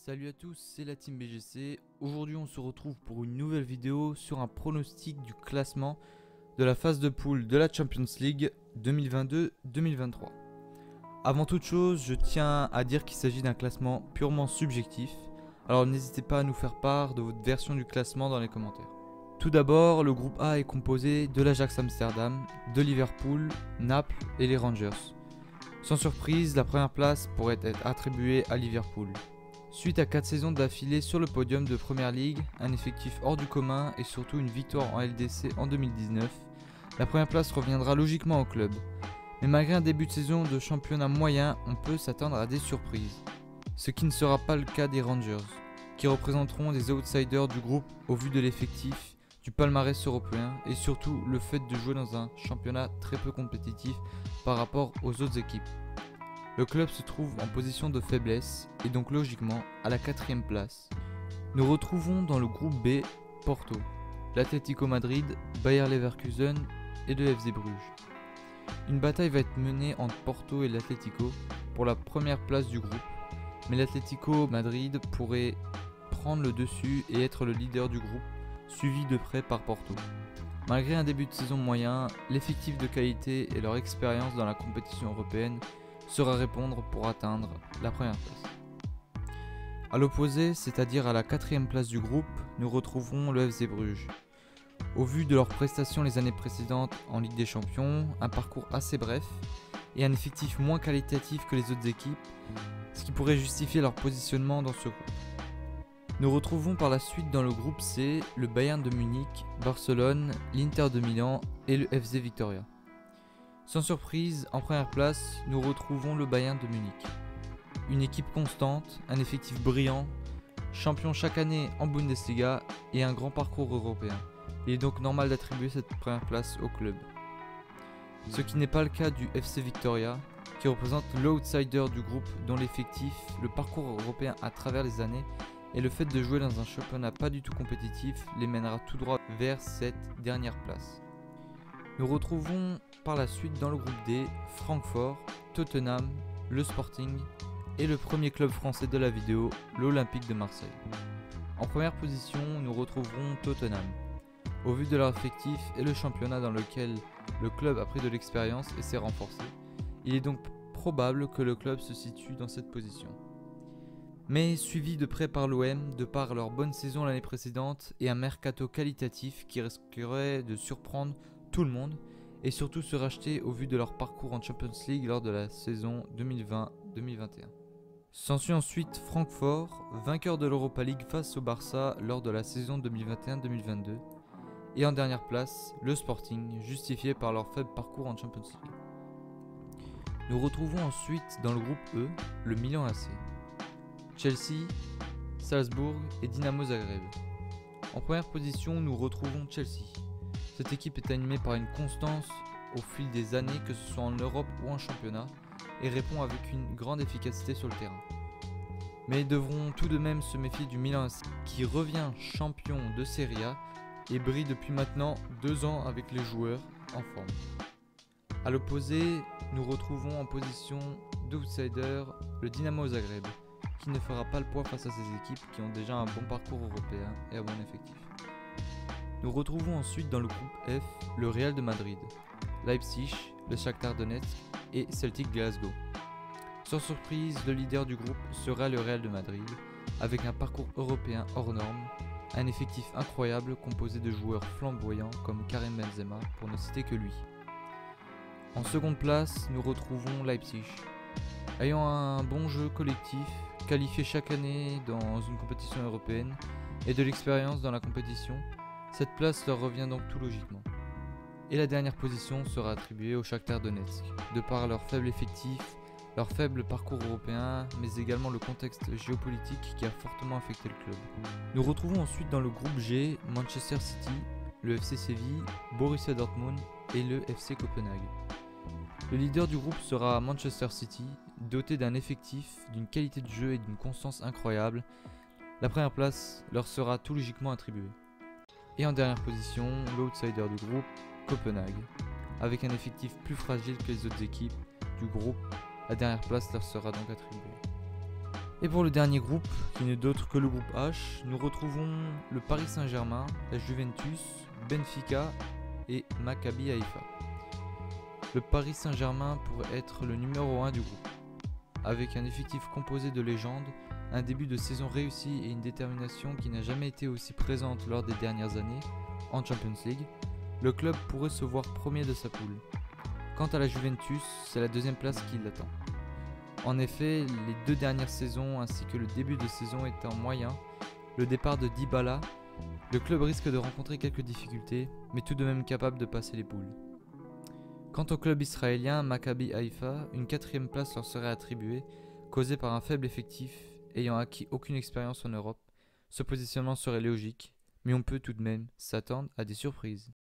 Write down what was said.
Salut à tous, c'est la team BGC. Aujourd'hui on se retrouve pour une nouvelle vidéo sur un pronostic du classement de la phase de poule de la Champions League 2022-2023. Avant toute chose, je tiens à dire qu'il s'agit d'un classement purement subjectif, alors n'hésitez pas à nous faire part de votre version du classement dans les commentaires. Tout d'abord, le groupe A est composé de l'Ajax Amsterdam, de Liverpool, Naples et les Rangers. Sans surprise, la première place pourrait être attribuée à Liverpool. Suite à 4 saisons d'affilée sur le podium de Premier League, un effectif hors du commun et surtout une victoire en LDC en 2019, la première place reviendra logiquement au club. Mais malgré un début de saison de championnat moyen, on peut s'attendre à des surprises. Ce qui ne sera pas le cas des Rangers, qui représenteront des outsiders du groupe au vu de l'effectif, du palmarès européen et surtout le fait de jouer dans un championnat très peu compétitif par rapport aux autres équipes. Le club se trouve en position de faiblesse et donc logiquement à la 4ème place. Nous retrouvons dans le groupe B Porto, l'Atlético Madrid, Bayer Leverkusen et le FC Bruges. Une bataille va être menée entre Porto et l'Atlético pour la première place du groupe, mais l'Atlético Madrid pourrait prendre le dessus et être le leader du groupe, suivi de près par Porto. Malgré un début de saison moyen, l'effectif de qualité et leur expérience dans la compétition européenne sera répondre pour atteindre la première place. A l'opposé, c'est-à-dire à la 4ème place du groupe, nous retrouverons le FC Bruges. Au vu de leurs prestations les années précédentes en Ligue des Champions, un parcours assez bref et un effectif moins qualitatif que les autres équipes, ce qui pourrait justifier leur positionnement dans ce groupe. Nous retrouvons par la suite dans le groupe C le Bayern de Munich, Barcelone, l'Inter de Milan et le FC Victoria. Sans surprise, en première place, nous retrouvons le Bayern de Munich. Une équipe constante, un effectif brillant, champion chaque année en Bundesliga et un grand parcours européen. Il est donc normal d'attribuer cette première place au club. Ce qui n'est pas le cas du FC Victoria, qui représente l'outsider du groupe dont l'effectif, le parcours européen à travers les années et le fait de jouer dans un championnat pas du tout compétitif les mènera tout droit vers cette dernière place. Nous retrouvons par la suite dans le groupe D, Francfort, Tottenham, le Sporting et le premier club français de la vidéo, l'Olympique de Marseille. En première position, nous retrouverons Tottenham. Au vu de leur effectif et le championnat dans lequel le club a pris de l'expérience et s'est renforcé, il est donc probable que le club se situe dans cette position. Mais suivi de près par l'OM, de par leur bonne saison l'année précédente et un mercato qualitatif qui risquerait de surprendre tout le monde et surtout se racheter au vu de leur parcours en Champions League lors de la saison 2020-2021. S'ensuit ensuite Francfort, vainqueur de l'Europa League face au Barça lors de la saison 2021-2022. Et en dernière place, le Sporting, justifié par leur faible parcours en Champions League. Nous retrouvons ensuite dans le groupe E, le Milan AC, Chelsea, Salzbourg et Dinamo Zagreb. En première position, nous retrouvons Chelsea. Cette équipe est animée par une constance au fil des années, que ce soit en Europe ou en championnat, et répond avec une grande efficacité sur le terrain. Mais ils devront tout de même se méfier du Milan AC, qui revient champion de Serie A et brille depuis maintenant 2 ans avec les joueurs en forme. A l'opposé, nous retrouvons en position d'outsider le Dinamo Zagreb, qui ne fera pas le poids face à ces équipes qui ont déjà un bon parcours européen et un bon effectif. Nous retrouvons ensuite dans le groupe F le Real de Madrid, Leipzig, le Shakhtar Donetsk et Celtic Glasgow. Sans surprise, le leader du groupe sera le Real de Madrid, avec un parcours européen hors norme, un effectif incroyable composé de joueurs flamboyants comme Karim Benzema pour ne citer que lui. En seconde place, nous retrouvons Leipzig. Ayant un bon jeu collectif, qualifié chaque année dans une compétition européenne et de l'expérience dans la compétition, cette place leur revient donc tout logiquement. Et la dernière position sera attribuée au Shakhtar Donetsk, de par leur faible effectif, leur faible parcours européen, mais également le contexte géopolitique qui a fortement affecté le club. Nous retrouvons ensuite dans le groupe G Manchester City, le FC Séville, Borussia Dortmund et le FC Copenhague. Le leader du groupe sera Manchester City, doté d'un effectif, d'une qualité de jeu et d'une constance incroyable. La première place leur sera tout logiquement attribuée. Et en dernière position, l'outsider du groupe, Copenhague. Avec un effectif plus fragile que les autres équipes du groupe, la dernière place leur sera donc attribuée. Et pour le dernier groupe, qui n'est d'autre que le groupe H, nous retrouvons le Paris Saint-Germain, la Juventus, Benfica et Maccabi Haïfa. Le Paris Saint-Germain pourrait être le numéro 1 du groupe. Avec un effectif composé de légendes, un début de saison réussi et une détermination qui n'a jamais été aussi présente lors des dernières années, en Champions League, le club pourrait se voir premier de sa poule. Quant à la Juventus, c'est la deuxième place qui l'attend. En effet, les 2 dernières saisons ainsi que le début de saison étant moyen, le départ de Dybala, le club risque de rencontrer quelques difficultés, mais tout de même capable de passer les poules. Quant au club israélien Maccabi Haïfa, une 4e place leur serait attribuée, causée par un faible effectif, ayant acquis aucune expérience en Europe. Ce positionnement serait logique, mais on peut tout de même s'attendre à des surprises.